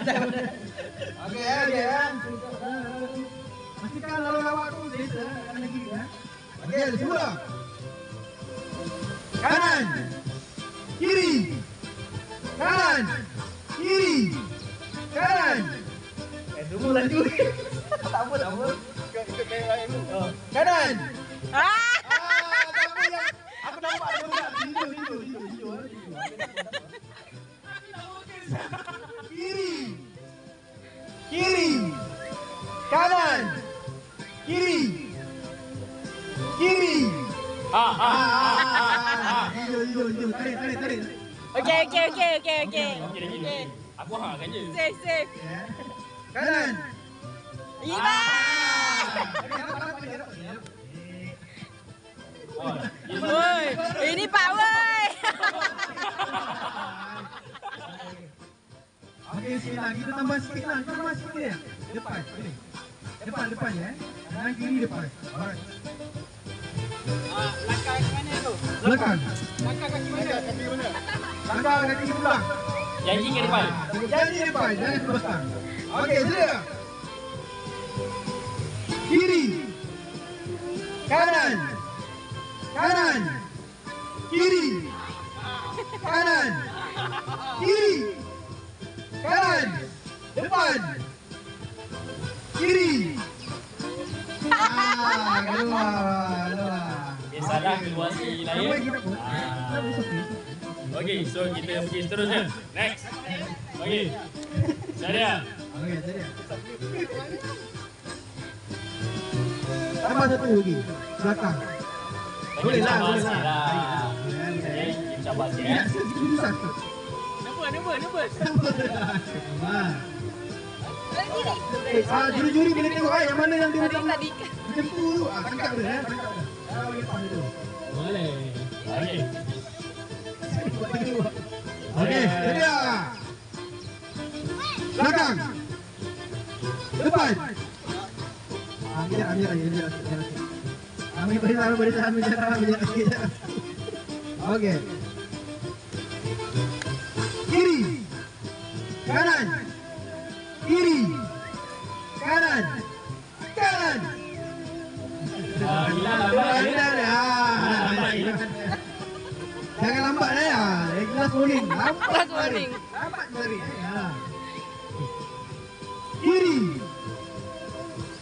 Okey ya. Pastikan lalu lawak tu selesa kanan kiri ya. Okey, semula. Kanan. Kiri. Kanan. Kiri. Kanan. Semua laju. Tak apa. Ikut gaya lu. Kanan. Aku nampak dia hijau. Kiri. Kanan. Kiri. Hijau. Tarik. Okey. Aku kan je. Safe. Kanan. Iba. Woi, ini Pak woi. Okey, sikitlah. Kita tambah sikit lah. Tambah sikit ya. Depan. Sini. Depan ya. Kanan kiri depan. Alright. Langkah ke mana tu? Belakang. Langkah kaki mana? Langkah kaki belakang. Janji ke depan. Janji depan. Jangan ke belakang. Okey, sila. Kiri. Kanan. Kiri. Kanan. Kiri. Kanan. Depan. Kiri. Keluar. Biasalah keluar si lain. Okey, so kita pergi seterusnya. Next. Okey. Sadia. Okey, jadi. Tambah satu lagi. Belakang. Boleh lah. Okey, cabar sikit ya. Susah. Nombor. Juri-juri bila tengok yang mana yang dia macam Tadi. macam tu tu. Tangkap dia tangkap. Bagi depan dulu. Boleh. Okey. Okey, sedia. Belakang. Depan. Ambil barisan. Okey. Kiri. Kanan. Kiri. Kanan. Jangan lambat ya. Last warning. Lambat warning. Kiri.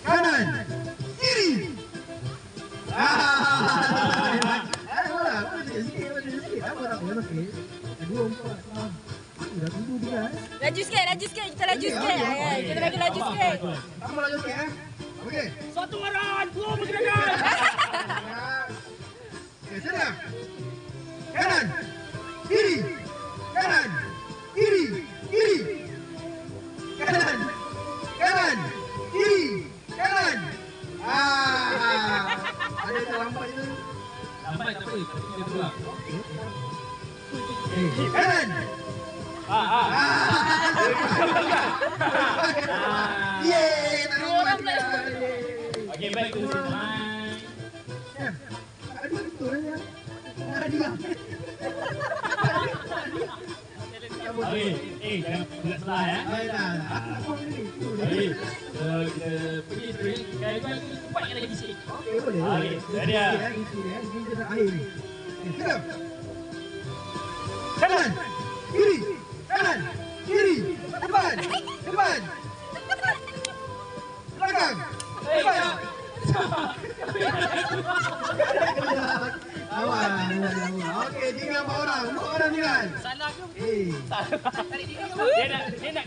Kanan. Kiri. Laju sikit. Kita laju sikit. Kita bagi laju sikit. Kamu laju sikit eh. Okey. Satu orang, dua bergerak. Okey, sedia. Kanan. Kiri. Kanan. Kiri. Kanan. Kiri. Kanan. Ada terlambat itu. Lambat tak apa, kita keluar. Kanan. Yeay, tak nampak juga. Okey, back to the line. Aduh, betul ya. Dia. Okey, jangan bulat sebelah ya. Okey, so kita pergi terus. Kali ni kuatkan lagi sikit. Okey, boleh. Okey, sedia. Isi dia, ini kita air ni. Siap. Kanan. Kiri. Kanan. Kiri. Depan. Belakang. Depan. Awal. Okey, tinggal 4 orang. 4 orang tinggal. Salah ke? Eh. Tarik diri ke? Dia nak